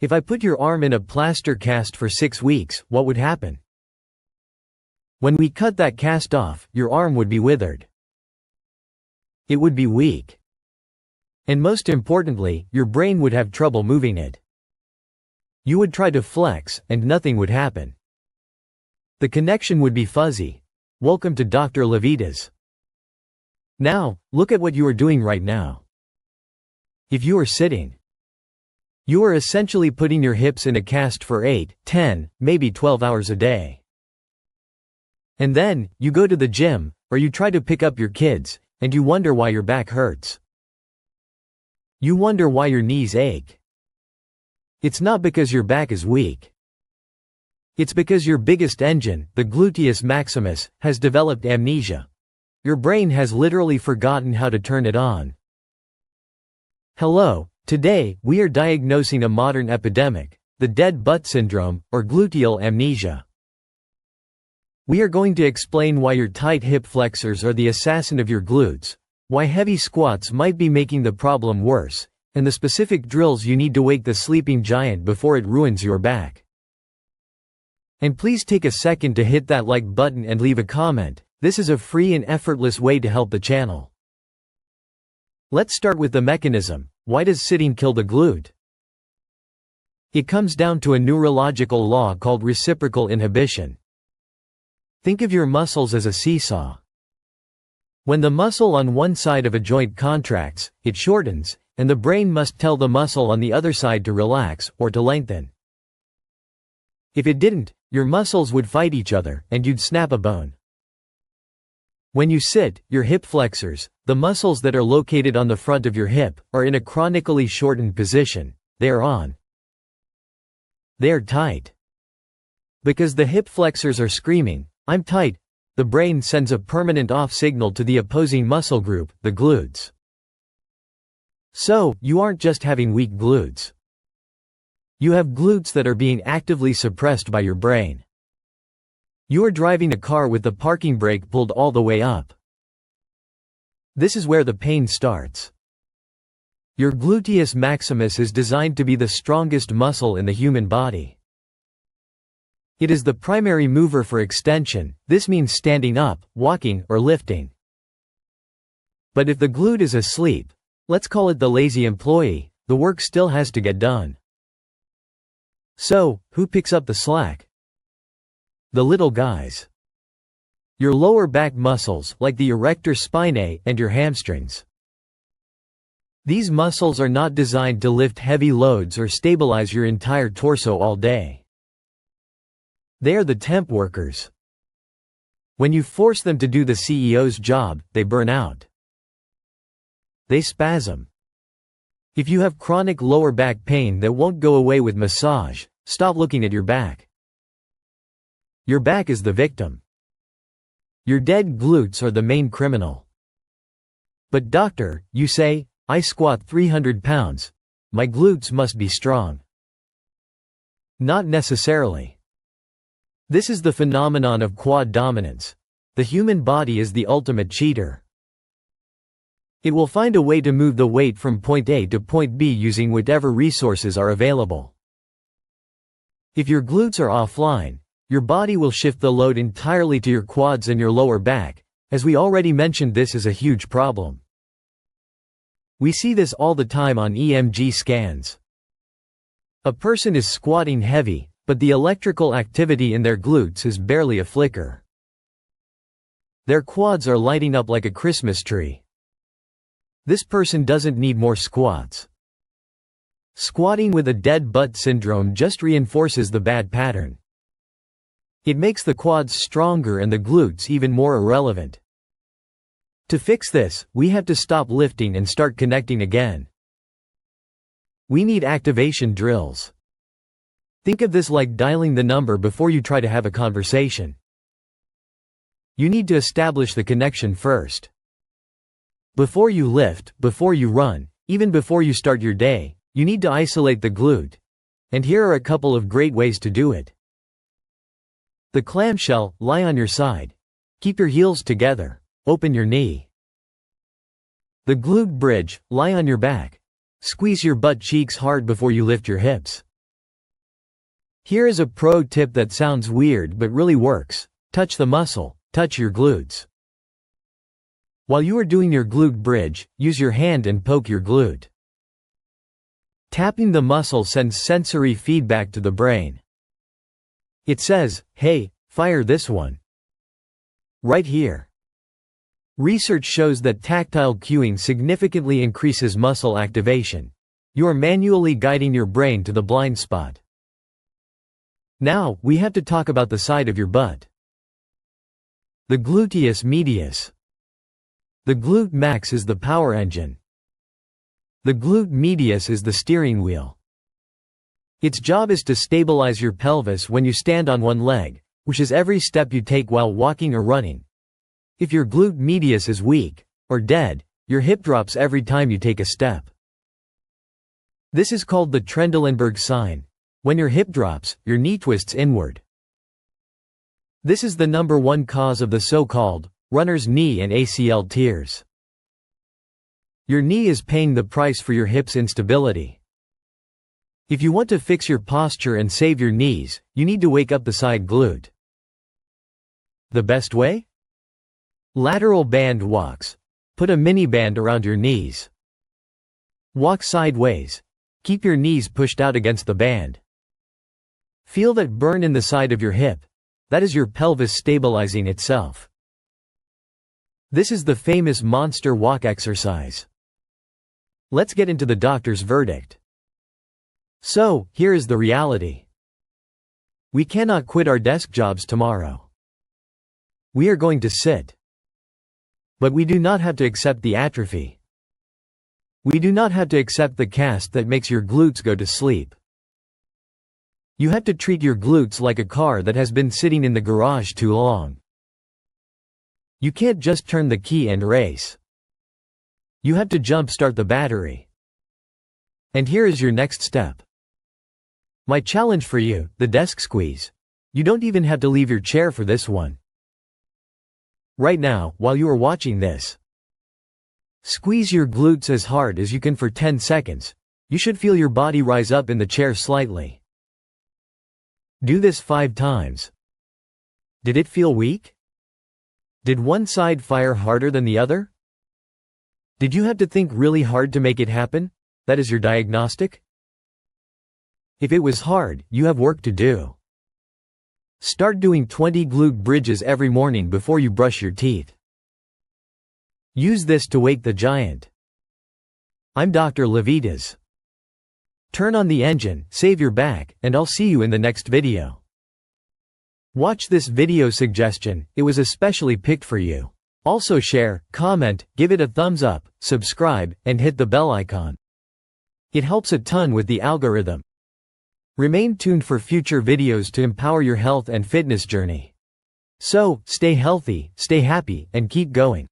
If I put your arm in a plaster cast for 6 weeks, what would happen? When we cut that cast off, your arm would be withered. It would be weak. And most importantly, your brain would have trouble moving it. You would try to flex, and nothing would happen. The connection would be fuzzy. Welcome to Dr. Levitas. Now, look at what you are doing right now. If you are sitting, you are essentially putting your hips in a cast for 8, 10, maybe 12 hours a day. And then, you go to the gym, or you try to pick up your kids, and you wonder why your back hurts. You wonder why your knees ache. It's not because your back is weak. It's because your biggest engine, the gluteus maximus, has developed amnesia. Your brain has literally forgotten how to turn it on. Hello, today, we are diagnosing a modern epidemic, the dead butt syndrome, or gluteal amnesia. We are going to explain why your tight hip flexors are the assassin of your glutes, why heavy squats might be making the problem worse, and the specific drills you need to wake the sleeping giant before it ruins your back. And please take a second to hit that like button and leave a comment. This is a free and effortless way to help the channel. Let's start with the mechanism. Why does sitting kill the glute? It comes down to a neurological law called reciprocal inhibition. Think of your muscles as a seesaw. When the muscle on one side of a joint contracts, it shortens, and the brain must tell the muscle on the other side to relax, or to lengthen. If it didn't, your muscles would fight each other, and you'd snap a bone. When you sit, your hip flexors, the muscles that are located on the front of your hip, are in a chronically shortened position. They are tight. Because the hip flexors are screaming, "I'm tight," the brain sends a permanent off signal to the opposing muscle group, the glutes. So, you aren't just having weak glutes. You have glutes that are being actively suppressed by your brain. You are driving a car with the parking brake pulled all the way up. This is where the pain starts. Your gluteus maximus is designed to be the strongest muscle in the human body. It is the primary mover for extension. This means standing up, walking, or lifting. But if the glute is asleep, let's call it the lazy employee, the work still has to get done. So, who picks up the slack? The little guys. Your lower back muscles, like the erector spinae, and your hamstrings. These muscles are not designed to lift heavy loads or stabilize your entire torso all day. They are the temp workers. When you force them to do the CEO's job, they burn out. They spasm. If you have chronic lower back pain that won't go away with massage, stop looking at your back. Your back is the victim. Your dead glutes are the main criminal. But doctor, you say, I squat 300 pounds. My glutes must be strong. Not necessarily. This is the phenomenon of quad dominance. The human body is the ultimate cheater. It will find a way to move the weight from point A to point B using whatever resources are available. If your glutes are offline, your body will shift the load entirely to your quads and your lower back. As we already mentioned, this is a huge problem. We see this all the time on EMG scans. A person is squatting heavy, but the electrical activity in their glutes is barely a flicker. Their quads are lighting up like a Christmas tree. This person doesn't need more squats. Squatting with a dead butt syndrome just reinforces the bad pattern. It makes the quads stronger and the glutes even more irrelevant. To fix this, we have to stop lifting and start connecting again. We need activation drills. Think of this like dialing the number before you try to have a conversation. You need to establish the connection first. Before you lift, before you run, even before you start your day, you need to isolate the glute. And here are a couple of great ways to do it. The clamshell, lie on your side. Keep your heels together. Open your knee. The glute bridge, lie on your back. Squeeze your butt cheeks hard before you lift your hips. Here is a pro tip that sounds weird but really works. Touch the muscle, touch your glutes. While you are doing your glute bridge, use your hand and poke your glute. Tapping the muscle sends sensory feedback to the brain. It says, "Hey, fire this one." Right here. Research shows that tactile cueing significantly increases muscle activation. You are manually guiding your brain to the blind spot. Now, we have to talk about the side of your butt. The gluteus medius. The glute max is the power engine. The glute medius is the steering wheel. Its job is to stabilize your pelvis when you stand on one leg, which is every step you take while walking or running. If your glute medius is weak, or dead, your hip drops every time you take a step. This is called the Trendelenburg sign. When your hip drops, your knee twists inward. This is the #1 cause of the so-called runner's knee and ACL tears. Your knee is paying the price for your hip's instability. If you want to fix your posture and save your knees, you need to wake up the side glute. The best way? Lateral band walks. Put a mini band around your knees. Walk sideways. Keep your knees pushed out against the band. Feel that burn in the side of your hip. That is your pelvis stabilizing itself. This is the famous monster walk exercise. Let's get into the doctor's verdict. So, here is the reality. We cannot quit our desk jobs tomorrow. We are going to sit. But we do not have to accept the atrophy. We do not have to accept the cast that makes your glutes go to sleep. You have to treat your glutes like a car that has been sitting in the garage too long. You can't just turn the key and race. You have to jump-start the battery. And here is your next step. My challenge for you, the desk squeeze. You don't even have to leave your chair for this one. Right now, while you are watching this, squeeze your glutes as hard as you can for 10 seconds. You should feel your body rise up in the chair slightly. Do this 5 times. Did it feel weak? Did one side fire harder than the other? Did you have to think really hard to make it happen? That is your diagnostic? If it was hard, you have work to do. Start doing 20 glute bridges every morning before you brush your teeth. Use this to wake the giant. I'm Dr. Levitas. Turn on the engine, save your back, and I'll see you in the next video. Watch this video suggestion, it was especially picked for you. Also share, comment, give it a thumbs up, subscribe, and hit the bell icon. It helps a ton with the algorithm. Remain tuned for future videos to empower your health and fitness journey. So, stay healthy, stay happy, and keep going.